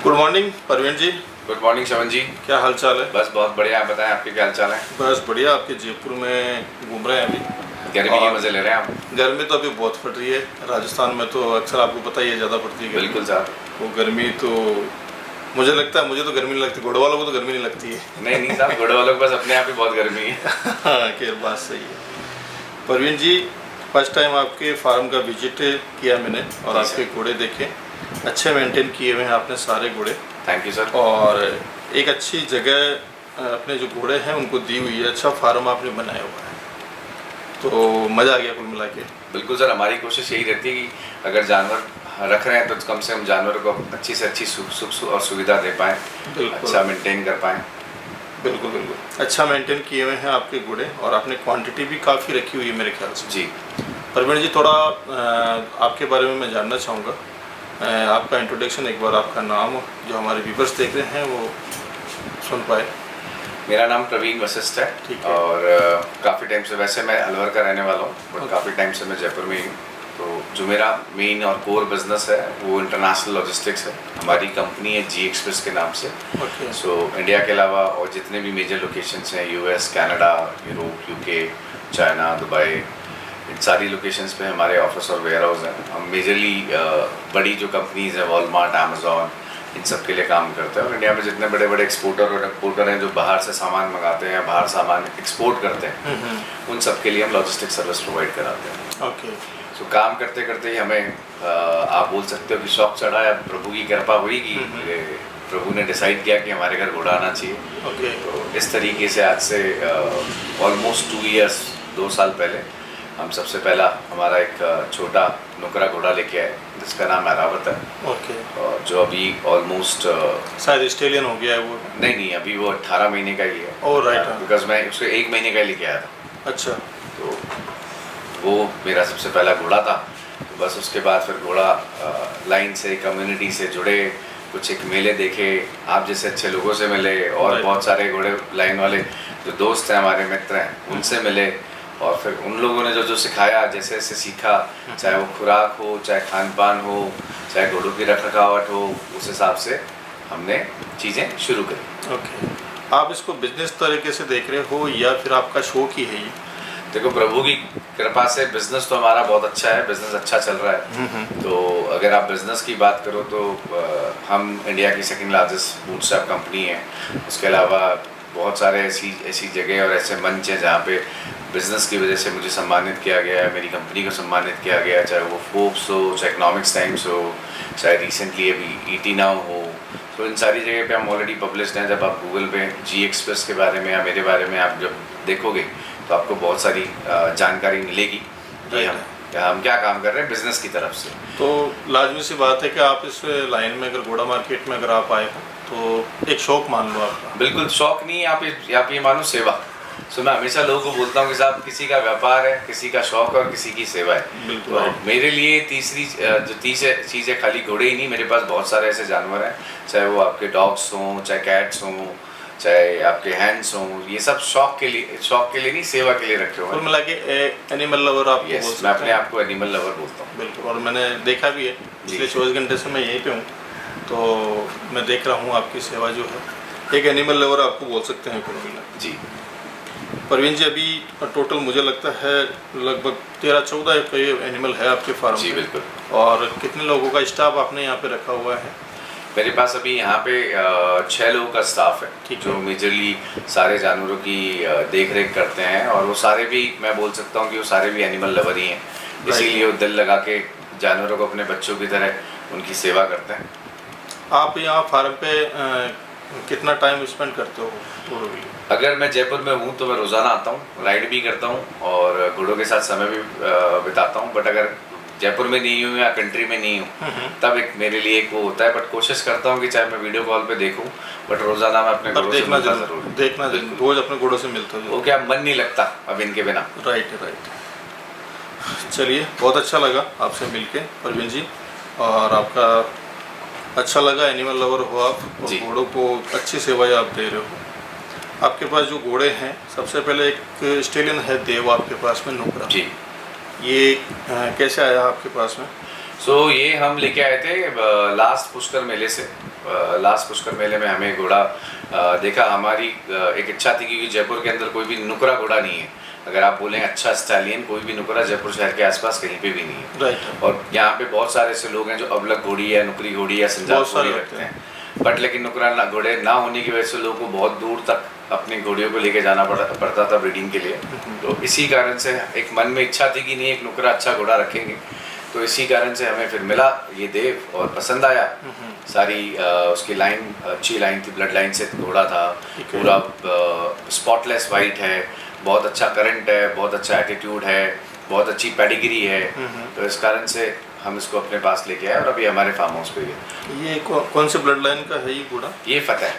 Good morning Parveen ji. Good morning शवन जी। क्या हाल चाल है? बस बहुत बढ़िया। आप बताएं, आपके क्या हाल चाल है? बस बढ़िया। आपके जयपुर में घूम रहे हैं अभी। गर्मी के और मजे ले रहे हैं आप? गर्मी तो अभी बहुत पड़ रही है राजस्थान में, तो अक्सर आपको पता ही है ज़्यादा पड़ती है गर्मी। बिल्कुल साहब। वो गर्मी तो मुझे लगता है, मुझे तो गर्मी नहीं लगती, घोड़े वालों को तो गर्मी नहीं लगती है। नहीं नहीं साहब, घोड़े वालों के पास अपने आप ही बहुत गर्मी है। हाँ, खैर बात सही है। परवीन जी, फर्स्ट टाइम आपके फार्म का विजिट किया मैंने और आपके घोड़े देखे, अच्छे मेंटेन किए हुए हैं आपने सारे घोड़े। Thank you sir. और एक अच्छी जगह अपने जो घोड़े हैं उनको दी हुई है, अच्छा फार्म आपने बनाया हुआ है, तो मज़ा आ गया कुल मिला के। बिल्कुल सर, हमारी कोशिश यही रहती है कि अगर जानवर रख रहे हैं तो कम से कम जानवरों को अच्छी से अच्छी सुख और सुविधा दे पाएँ, अच्छा मेंटेन कर पाएँ। बिल्कुल बिल्कुल, अच्छा मेंटेन किए हुए हैं आपके घोड़े और आपने क्वांटिटी भी काफ़ी रखी हुई है मेरे ख्याल से। जी परवीन जी, थोड़ा आपके बारे में मैं जानना चाहूँगा। आपका इंट्रोडक्शन, एक बार आपका नाम जो हमारे व्यूवर्स देख रहे हैं वो सुन पाए। मेरा नाम प्रवीण वशिष्ठ है। ठीक है। और काफ़ी टाइम से, वैसे मैं अलवर का रहने वाला हूँ बट काफ़ी टाइम से मैं जयपुर में ही हूँ। तो जो मेरा मेन और कोर बिजनेस है वो इंटरनेशनल लॉजिस्टिक्स है। हमारी कंपनी है जी एक्सप्रेस के नाम से। ओके। सो इंडिया के अलावा और जितने भी मेजर लोकेशंस हैं, US, Canada, Europe, UK, China, Dubai, इन सारी लोकेशंस पे हमारे ऑफिस और वेयर हाउस हैं। हम मेजरली बड़ी जो कंपनीज हैं, वॉलमार्ट, अमेजोन, इन सब के लिए काम करते हैं। और इंडिया में जितने बड़े बड़े एक्सपोर्टर और इंपोर्टर हैं जो बाहर से सामान मंगाते हैं या बाहर सामान एक्सपोर्ट करते हैं, उन सब के लिए हम लॉजिस्टिक सर्विस प्रोवाइड कराते हैं। ओके। सो काम करते करते ही हमें आप बोल सकते हो कि शौक चढ़ा या प्रभु की कृपा हुई कि प्रभु ने डिसाइड किया कि हमारे घर घोड़ा आना चाहिए। ओके। तो इस तरीके से आज से ऑलमोस्ट 2 इयर्स, 2 साल पहले हम सबसे पहला हमारा एक छोटा नुकरा घोड़ा लेके आए जिसका नाम ऐरावत है। ओके। और जो अभी ऑलमोस्ट शायद ऑस्ट्रेलियन हो गया है वो। नहीं, अभी वो 18 महीने का ही है। Oh right. बिकॉज मैं उसको 1 महीने का ही लेके आया था। अच्छा। तो वो मेरा सबसे पहला घोड़ा था। तो बस उसके बाद फिर घोड़ा लाइन से, कम्युनिटी से जुड़े, कुछ एक मेले देखे, आप जैसे अच्छे लोगों से मिले और बहुत सारे घोड़े लाइन वाले जो दोस्त हैं, हमारे मित्र हैं, उनसे मिले। और फिर उन लोगों ने जो जो सिखाया, जैसे जैसे सीखा, चाहे वो खुराक हो, चाहे खान पान हो, चाहे घोड़ों की रख रखावट हो, उस हिसाब से हमने चीज़ें शुरू करी। ओके। आप इसको बिजनेस तरीके से देख रहे हो या फिर आपका शौक ही है ये? देखो, प्रभु की कृपा से बिज़नेस तो हमारा बहुत अच्छा है, बिज़नेस अच्छा चल रहा है। तो अगर आप बिज़नेस की बात करो तो हम इंडिया की सेकंड लार्जेस्ट बूटस्ट्रैप कंपनी है। उसके अलावा बहुत सारे ऐसी जगह और ऐसे मंच हैं जहाँ पे बिज़नेस की वजह से मुझे सम्मानित किया गया है, मेरी कंपनी को सम्मानित किया गया है, चाहे वो फोर्ब्स हो, चाहे इकोनॉमिक्स टाइम्स हो, चाहे रिसेंटली अभी ईटी नाउ हो। तो इन सारी जगह पे हम ऑलरेडी पब्लिश्ड हैं। जब आप गूगल पे जी एक्सप्रेस के बारे में या मेरे बारे में आप जब देखोगे तो आपको बहुत सारी जानकारी मिलेगी कि हम क्या काम कर रहे हैं बिज़नेस की तरफ से। तो लाजमी सी बात है कि आप इस लाइन में अगर घोड़ा मार्केट में अगर आप आए हो तो एक शौक मान लो आपका। बिल्कुल शौक नहीं, आप ये मानो सेवा। सो मैं हमेशा लोगों को बोलता हूँ कि साहब, किसी का व्यापार है, किसी का शौक है और किसी की सेवा है। तो मेरे लिए तीसरी चीज़ है खाली घोड़े ही नहीं, मेरे पास बहुत सारे ऐसे जानवर हैं, चाहे वो आपके डॉग्स हों, चाहे कैट्स हों, चाहे आपके हैंड्स हों, ये सब शौक के लिए नहीं, सेवा के लिए रखे हुए हैं। मिला के एनिमल लवर आप? मैं अपने आप को एनिमल लवर बोलता हूँ। बिल्कुल। और मैंने देखा भी है, पिछले 24 घंटे से मैं यहीं पे हूँ, तो मैं देख रहा हूँ आपकी सेवा जो है। एक एनिमल लवर आपको बोल सकते हैं कुल मिला। जी परवीन जी, अभी टोटल मुझे लगता है लगभग 13-14 एनिमल है आपके फार्म। जी बिल्कुल। और कितने लोगों का स्टाफ आपने यहाँ पे रखा हुआ है? मेरे पास अभी यहाँ पे 6 लोगों का स्टाफ है जो मेजरली सारे जानवरों की देख रेख करते हैं। और वो सारे भी, मैं बोल सकता हूँ कि वो सारे भी एनिमल लवर ही हैं, इसीलिए वो दिल लगा के जानवरों को अपने बच्चों की तरह उनकी सेवा करते हैं। आप यहाँ फार्म पे कितना टाइम स्पेंड करते हो घोड़ों के लिए? अगर मैं जयपुर में हूँ तो मैं रोज़ाना आता हूँ, राइड भी करता हूँ और घोड़ों के साथ समय भी बिताता हूँ। बट अगर जयपुर में नहीं हूँ या कंट्री में नहीं हूँ तब एक मेरे लिए एक वो होता है। बट कोशिश करता हूँ कि चाहे मैं वीडियो कॉल पे देखूँ, बट रोज़ाना मैं अपने घोड़ों से मिलता ज़रूर। देखना रोज़ अपने घोड़ों से मिलता हूँ। वो क्या मन नहीं लगता अब इनके बिना। राइट। चलिए, बहुत अच्छा लगा आपसे मिलके परवीन जी, और आपका अच्छा लगा, एनिमल लवर हो आप और घोड़ों को अच्छी सेवाएं आप दे रहे हो। आपके पास जो घोड़े हैं, सबसे पहले एक ऑस्ट्रेलियन है देव आपके पास में, नुकरा जी, ये कैसे आया आपके पास में? सो ये हम लेके आए थे लास्ट पुष्कर मेले से। लास्ट पुष्कर मेले में हमें घोड़ा देखा। हमारी एक इच्छा थी कि जयपुर के अंदर कोई भी नुकरा घोड़ा नहीं है। अगर आप बोलें अच्छा स्टालियन, कोई भी नुकरा जयपुर शहर के आसपास कहीं पे भी नहीं है। राइट। और यहाँ पे बहुत सारे ऐसे लोग हैं जो अबलग घोड़ी या नुकरी घोड़ी या संजाल घोड़ी रखते हैं, बट लेकिन नुकरा घोड़े ना होने की वजह से लोगों को बहुत दूर तक अपनी घोड़ियों को लेके जाना पड़ता था ब्रीडिंग के लिए। तो इसी कारण से एक मन में इच्छा थी कि नहीं एक नुकरा अच्छा घोड़ा रखेंगे। तो इसी कारण से हमें फिर मिला ये देव और पसंद आया। सारी उसकी लाइन अच्छी लाइन थी, ब्लड लाइन से घोड़ा था, पूरा स्पॉटलेस वाइट है, बहुत अच्छा करंट है, बहुत अच्छा एटीट्यूड है, बहुत अच्छी पेडिग्री है। तो इस कारण से हम इसको अपने पास लेके आए और अभी हमारे फार्म हाउस पे ये कौन से ब्लड लाइन का है ये घोड़ा? ये फतेह।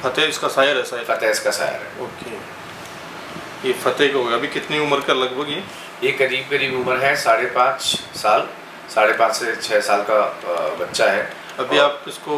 फतेह इसका शायर है? शायर फतेह इसका शायर है। ओके। ये फतेह का होगा। अभी कितनी उम्र का लगभग ये करीब करीब उम्र है 5.5 साल, 5.5 से 6 साल का बच्चा है। अभी आप इसको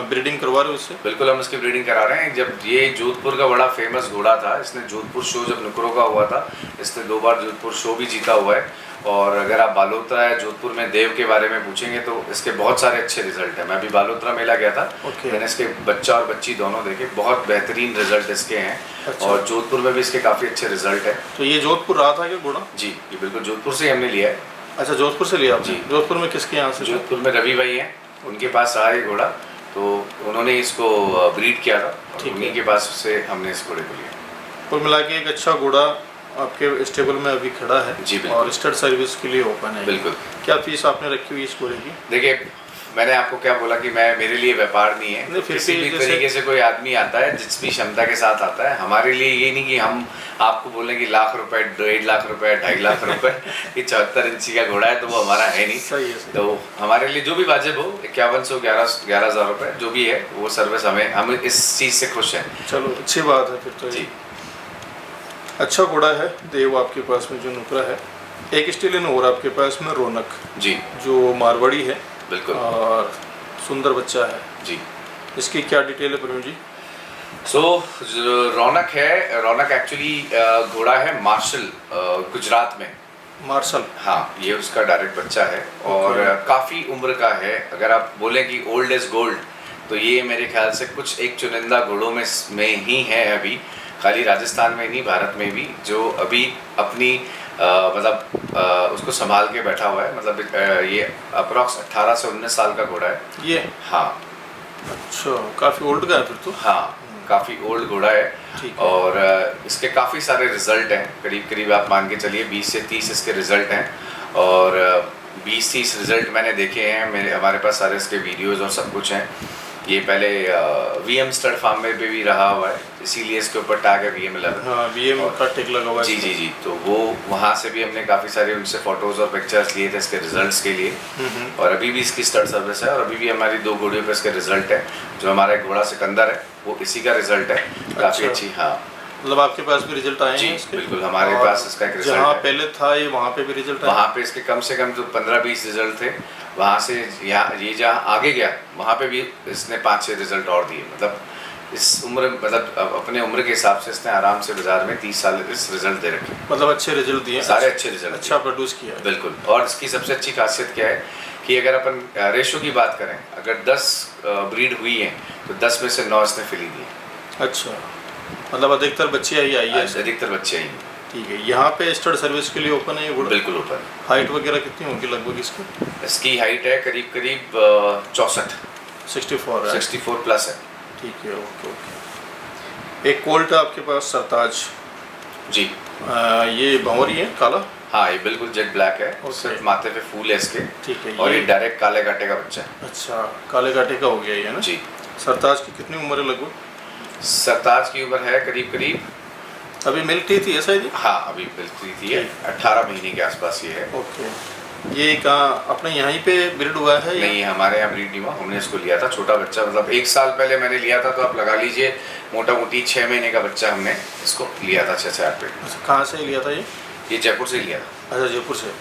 ब्रीडिंग करवा रहे हो इससे? बिल्कुल, हम इसकी ब्रीडिंग करा रहे हैं। जब ये जोधपुर का बड़ा फेमस घोड़ा था, इसने जोधपुर शो जब नुकरों का हुआ था, इसने 2 बार जोधपुर शो भी जीता हुआ है। और अगर आप बालोतरा या जोधपुर में देव के बारे में पूछेंगे तो इसके बहुत सारे अच्छे रिजल्ट हैं। मैं अभी बालोतरा मेला गया था, मैंने इसके बच्चा और बच्ची दोनों देखे, बहुत बेहतरीन रिजल्ट इसके हैं। अच्छा। और जोधपुर में भी इसके काफ़ी अच्छे रिजल्ट हैं। तो ये जोधपुर रहा था क्या घोड़ा? जी, ये बिल्कुल जोधपुर से हमने लिया है। अच्छा, जोधपुर से लिया? जी। जोधपुर में किसके यहाँ से? जोधपुर में रवि भाई हैं, उनके पास रहा ये घोड़ा, तो उन्होंने इसको ब्रीड किया था, उन्हीं के पास से हमने इस घोड़े को लिया। कुल मिला के एक अच्छा घोड़ा आपके स्टेबल में अभी खड़ा है। जी, और स्टड सर्विस के लिए ओपन है। बिल्कुल। क्या फीस आपने रखी हुई इस घोड़े की? देखिए, मैंने आपको क्या बोला कि मेरे लिए व्यापार नहीं है। किसी भी तरीके से कोई आदमी आता है जिस भी क्षमता के साथ आता है, हमारे लिए ये नहीं कि हम आपको बोलें कि लाख रुपए, 1.5 लाख रुपए, 2.5 लाख रुपए कि 74 इंची का घोड़ा है तो वो हमारा है नहीं। सही है। तो हमारे लिए जो भी वाजिब हो, 5111 रुपए जो भी है वो सर्विस, हम इस चीज़ से खुश हैं। चलो, अच्छी बात है फिर तो। जी, अच्छा घोड़ा है देव आपके पास में जो नुकरा है। एक स्टेलियन और आपके पास में रौनक जी, जो मारवाड़ी है। बिल्कुल। और सुंदर बच्चा है जी। इसकी क्या डिटेल है प्रवीण जी? रौनक है, रौनक एक्चुअली घोड़ा है मार्शल, गुजरात में। मार्शल? हाँ, ये उसका डायरेक्ट बच्चा है और काफ़ी उम्र का है। अगर आप बोलें कि ओल्ड इज गोल्ड, तो ये मेरे ख्याल से कुछ एक चुनिंदा घोड़ों में ही है अभी, खाली राजस्थान में नहीं भारत में भी, जो अभी अपनी उसको संभाल के बैठा हुआ है। मतलब ये अप्रॉक्स 18 से 19 साल का घोड़ा है ये। हाँ। अच्छा, काफ़ी ओल्ड का है फिर तो। हाँ, काफ़ी ओल्ड घोड़ा है। ठीक है। और इसके काफ़ी सारे रिजल्ट हैं, करीब करीब आप मान के चलिए 20 से 30 इसके रिजल्ट हैं। और 20-30 रिजल्ट मैंने देखे हैं, हमारे पास सारे इसके वीडियोज़ और सब कुछ हैं। ये पहले VM स्टड फार्म में भी रहा हुआ है, इसीलिए इसके ऊपर टैग है VM11। हाँ, VM का टिक लगा हुआ है। जी जी जी। तो वो वहाँ से भी हमने काफ़ी सारे उनसे फ़ोटोज़ और पिक्चर्स लिए थे इसके रिजल्ट्स के लिए। और अभी भी इसकी स्टड सर्विस है और अभी भी हमारी 2 घोड़ियों पे इसके रिजल्ट है। जो हमारा एक घोड़ा सिकंदर है वो इसी का रिजल्ट है। काफ़ी अच्छी। हाँ, मतलब आपके पास भी रिजल्ट आए जी, हैं इसके? बिल्कुल, हमारे पास इसका एक रिजल्ट जहाँ है। पहले था ये वहाँ पे भी रिजल्ट आए? वहाँ पे इसके कम से कम जो 15-20 रिजल्ट थे, वहाँ से यहाँ ये जहाँ आगे गया वहाँ पे भी इसने 5-6 रिजल्ट और दिए। मतलब इस उम्र, मतलब अपने उम्र के हिसाब से इसने आराम से बाजार में 30 साल इस रिजल्ट दे रखे। मतलब अच्छे रिजल्ट दिए? सारे अच्छे रिजल्ट, अच्छा प्रोड्यूस किया है। बिल्कुल। और इसकी सबसे अच्छी खासियत क्या है कि अगर अपन रेशो की बात करें, अगर 10 ब्रीड हुई हैं तो 10 में से 9 इसने फिली दी। अच्छा, मतलब अधिकतर बच्चे आई है? अधिकतर बच्चे आई। ठीक है। यहाँ पे स्टड सर्विस के लिए ओपन है ये घोड़ा? बिल्कुल ओपन। हाइट वगैरह कितनी होगी लगभग इसकी? इसकी हाइट है करीब करीब 64। 64 है? 64 प्लस है। ठीक है, ओके ओके। एक कोल्ट है आपके पास सरताज जी। ये भंवरी है काला? हाँ, ये बिल्कुल जेट ब्लैक है, सिर्फ माथे पे फूल है इसके। ठीक है। और ये डायरेक्ट काले काटे का बच्चा है। अच्छा, काले काटे का हो गया ये ना? जी। सरताज की कितनी उम्र है लगभग? सरताज की उम्र है करीब करीब, अभी मिलती थी ऐसा ही? हाँ, अभी मिलती थी, 18 महीने के आसपास ये है। ओके। ये कहाँ अपने यहीं पे ब्रीड हुआ है? नहीं, हमारे यहाँ ब्रीड नहीं हुआ, हमने इसको लिया था छोटा बच्चा। मतलब 1 साल पहले मैंने लिया था, तो आप लगा लीजिए मोटा मोटी 6 महीने का बच्चा हमने इसको लिया था 6 पे। अच्छा, कहाँ से लिया था ये? ये जयपुर से लिया था। अच्छा, जयपुर से।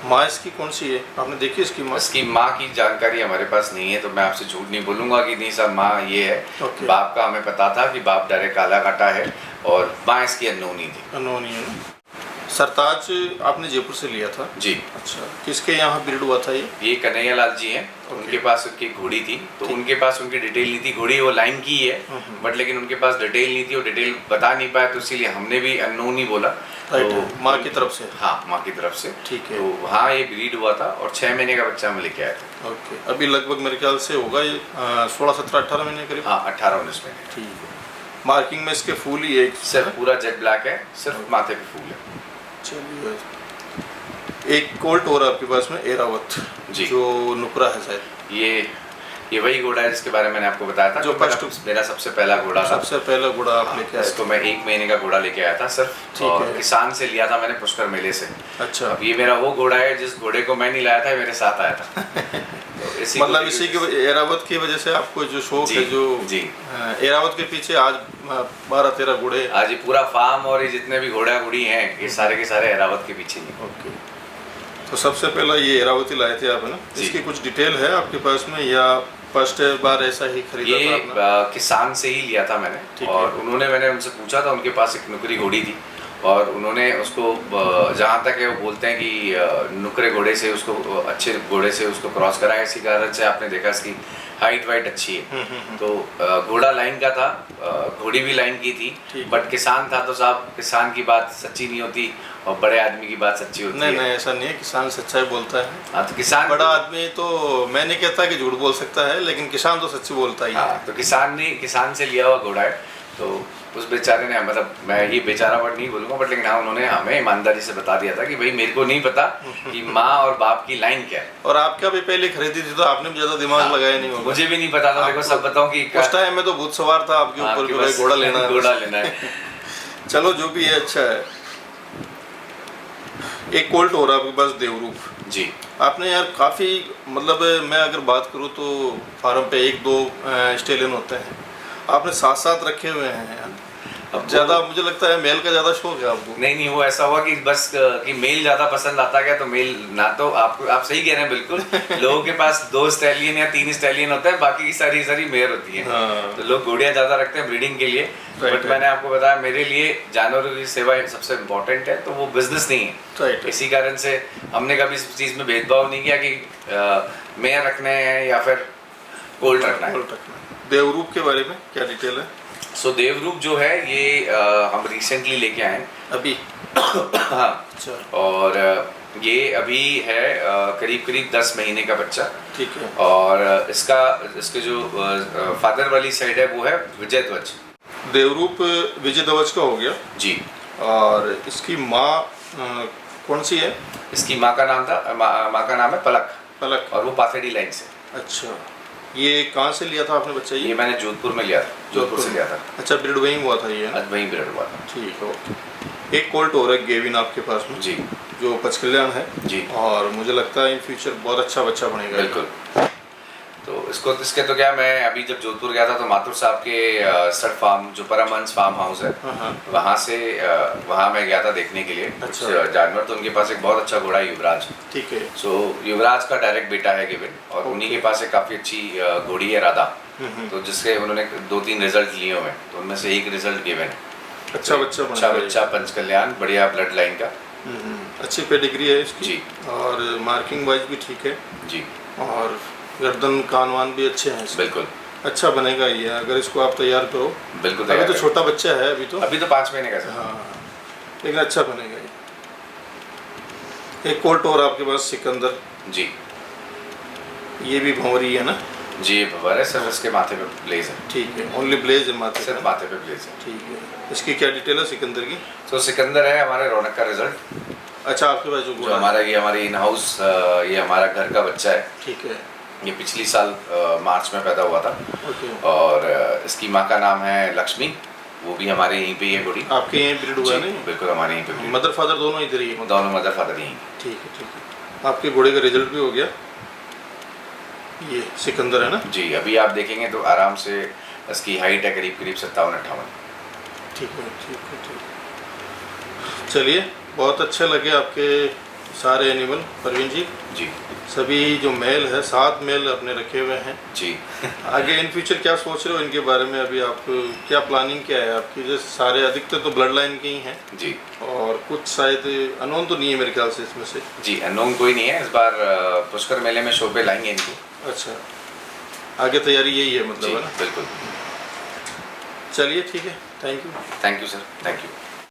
माँ इसकी कौन सी है, आपने देखी इसकी माँ? इसकी माँ की जानकारी हमारे पास नहीं है, तो मैं आपसे झूठ नहीं बोलूँगा कि नहीं साहब माँ ये है। Okay. बाप का हमें पता था कि बाप डायरेक्ट काला काटा है और माँ इसकी अननोनी थी। अनोनी है ना? सरताज आपने जयपुर से लिया था? जी। अच्छा, किसके यहाँ ब्रीड हुआ था ये? कन्हैया लाल जी हैं, उनके पास उनकी घोड़ी थी, तो उनके पास उनकी डिटेल नहीं थी। घोड़ी वो लाइन की है, बट लेकिन उनके पास डिटेल नहीं थी, वो डिटेल बता नहीं पाया, तो इसीलिए हमने भी अननोन ही बोला। तो माँ की तरफ से? हाँ, माँ की तरफ से। ठीक है। तो वहाँ ये ब्रीड हुआ था और 6 महीने का बच्चा हम लेके आए थे। ओके, अभी लगभग मेरे ख्याल से होगा ये 16, 17, 18 महीने करीब? हाँ, 18-19 महीने। ठीक है। मार्किंग में इसके फूल ही एक सिर्फ पूरा जेट ब्लैक है, सिर्फ माथे पे फूल है। चलिए, एक कोल्ट और आपके पास में एरावत जी, जो नुकरा है शायद। ये वही घोड़ा है जिसके बारे में मैंने आपको बताया था, जो मेरा सबसे पहला घोड़ा था। सबसे पहला घोड़ा आप लेके आए? इसको मैं 1 महीने का घोड़ा लेके आया था सिर्फ, और किसान से लिया था मैंने, पुष्कर मेले से। अच्छा। अब ये मेरा वो घोड़ा है जिस घोड़े को मैं नहीं लाया था, ये मेरे साथ आया था। तो मतलब इसी की एरावत की वजह से आपको जो शौक है, जो जी, एरावत के पीछे आज 12-13 घोड़े, आज ये पूरा फार्म और ये जितने भी घोड़ा घोड़ी हैं, ये सारे के सारे एरावत के पीछे ही। ओके, तो सबसे पहला ये एरावती लाए थे आप, है ना? इसकी कुछ डिटेल है आपके पास में या फर्स्ट बार ऐसा ही खरीदा था आपने? किसान से ही लिया था मैंने, और मैंने उनसे पूछा था, उनके पास एक नुकरी घोड़ी थी, और उन्होंने उसको जहाँ तक है वो बोलते हैं कि नुकरे घोड़े से उसको, अच्छे घोड़े से उसको क्रॉस कराया। इसी कारण से आपने देखा इसकी हाइट वाइट अच्छी है। तो घोड़ा लाइन का था, घोड़ी भी लाइन की थी, बट किसान था, तो साहब किसान की बात सच्ची नहीं होती और बड़े आदमी की बात सच्ची होती है। नहीं, ऐसा नहीं है, किसान सच्चाई बोलता है। हाँ, तो किसान, बड़ा आदमी तो मैं नहीं कहता कि झूठ बोल सकता है, लेकिन किसान तो सच्ची बोलता ही है। तो किसान से लिया हुआ घोड़ा है। तो उस बेचारे ने, मतलब मैं ये बेचारा वर्ड नहीं बोलूँगा, बट लेकिन हाँ, उन्होंने हमें ईमानदारी से बता दिया था कि भाई मेरे को नहीं पता कि माँ और बाप की लाइन क्या है। और आपका भी पहले खरीदी थी, तो आपने भी ज्यादा दिमाग लगाया नहीं होगा। मुझे भी नहीं पता था, देखो सब बताऊं कि उस टाइम में तो भूत सवार था आपके ऊपर कि भाई घोड़ा लेना है। चलो, जो भी है अच्छा है। एक कोल्ट हो रहा है आपके पास, देवरूप जी। आपने यार काफ़ी, मतलब मैं अगर बात करूँ तो फार्म पे 1-2 स्टेलियन होते हैं, आपने साथ साथ रखे हुए हैं यार। अब ज़्यादा मुझे लगता है मेल का ज़्यादा शौक है आपको? नहीं, वो ऐसा हुआ कि बस कि मेल ज़्यादा पसंद आता गया, तो मेल ना, तो आप सही कह रहे हैं बिल्कुल। लोगों के पास 2 स्टैलियन या 3 स्टैलियन होते हैं, बाकी की सारी मेयर होती है। हाँ। तो लोग घोड़ियाँ ज़्यादा रखते हैं ब्रीडिंग के लिए, बट मैंने आपको बताया मेरे लिए जानवरों की सेवा सबसे इम्पोर्टेंट है, तो वो बिजनेस नहीं है। इसी कारण से हमने कभी इस चीज़ में भेदभाव नहीं किया कि मेयर रखने हैं या फिर कोल्ट रखना है। देवरूप के बारे में क्या डिटेल है? देवरूप जो है ये हम रिसेंटली लेके आए हैं अभी। हाँ, अच्छा। और ये अभी है करीब 10 महीने का बच्चा। ठीक है। और इसके जो फादर वाली साइड है वो है विजय ध्वज। देवरूप विजय ध्वज का हो गया जी। और इसकी माँ कौन सी है? इसकी माँ का नाम है पलक, और वो पाथेड़ी लाइन से। अच्छा, ये कहाँ से लिया था आपने बच्चा? ये मैंने जोधपुर में लिया था, जोधपुर से लिया था। अच्छा, ब्रीड वहीं हुआ था ये? आज वहीं ब्रीड हुआ था। ठीक है। एक कोल्ट और है गेविन आपके पास में जी, जो पचकल्याण है जी, और मुझे लगता है इन फ्यूचर बहुत अच्छा बच्चा बनेगा। बिल्कुल। तो इसके तो क्या, मैं अभी जब जोधपुर गया था तो माथुर साहब के सट फार्म, जो परमहंस फार्म हाउस है, वहाँ मैं गया था देखने के लिए कुछ जानवर। तो उनके पास एक बहुत अच्छा घोड़ा है, युवराज। ठीक है। सो युवराज का डायरेक्ट बेटा है गिवन, और उन्हीं के पास एक काफ़ी अच्छी घोड़ी है राधा। तो जिसके उन्होंने 2-3 रिजल्ट लिए हुए हैं, तो उनमें से एक रिजल्ट गिवन है। अच्छा बच्चा पंचकल्याण, बढ़िया ब्लड लाइन का, अच्छी पेडिग्री है इसकी जी, और मार्किंग वाइज भी ठीक है जी, और गर्दन कान वान भी अच्छे हैं। बिल्कुल अच्छा बनेगा ये, अगर इसको आप तैयार करो। बिल्कुल। अभी तो छोटा बच्चा है, अभी तो 5 महीने का। हाँ, लेकिन अच्छा बनेगा ये। एक कोल्ट और आपके पास सिकंदर जी, ये भी भंवरी है ना जी? ये भंवर है, सिर्फ इसके माथे पे ब्लेज है। ठीक है, ओनली ब्लेज है माथे, सिर्फ माथे पे ब्लेज है। ठीक है। इसकी क्या डिटेल है सिकंदर की? तो सिकंदर है हमारे रौनक का रिजल्ट। अच्छा, आपके पास जो हमारी इन हाउस, ये हमारा घर का बच्चा है। ठीक है। ये पिछली साल मार्च में पैदा हुआ था। और इसकी माँ का नाम है लक्ष्मी, वो भी हमारे यहीं पे ही है घोड़ी। आपके यहीं ब्रीड हुआ नहीं? बिल्कुल, हमारे यहीं पे। मदर फादर दोनों इधर ही है? दोनों मदर फादर यहीं। ठीक है, ठीक है। आपके घोड़े का रिजल्ट भी हो गया, ये सिकंदर है ना जी? अभी आप देखेंगे तो आराम से इसकी हाइट है करीब 57-58। ठीक है, ठीक है, ठीक है। चलिए, बहुत अच्छे लगे आपके सारे एनिमल परवीन जी। सभी जो मेल है 7 मेल अपने रखे हुए हैं। जी। आगे इन फ्यूचर क्या सोच रहे हो इनके बारे में? अभी आप क्या प्लानिंग क्या है आपकी? जैसे सारे अधिकतर तो ब्लड लाइन के ही हैं जी। और कुछ शायद अनोन तो नहीं है मेरे ख्याल से इसमें से। जी, अननोन कोई नहीं है। इस बार पुष्कर मेले में शो पे लाएंगे इनको। अच्छा, आगे तैयारी यही है मतलब, जी है ना? बिल्कुल। चलिए ठीक है, thank you. Thank you sir, thank you.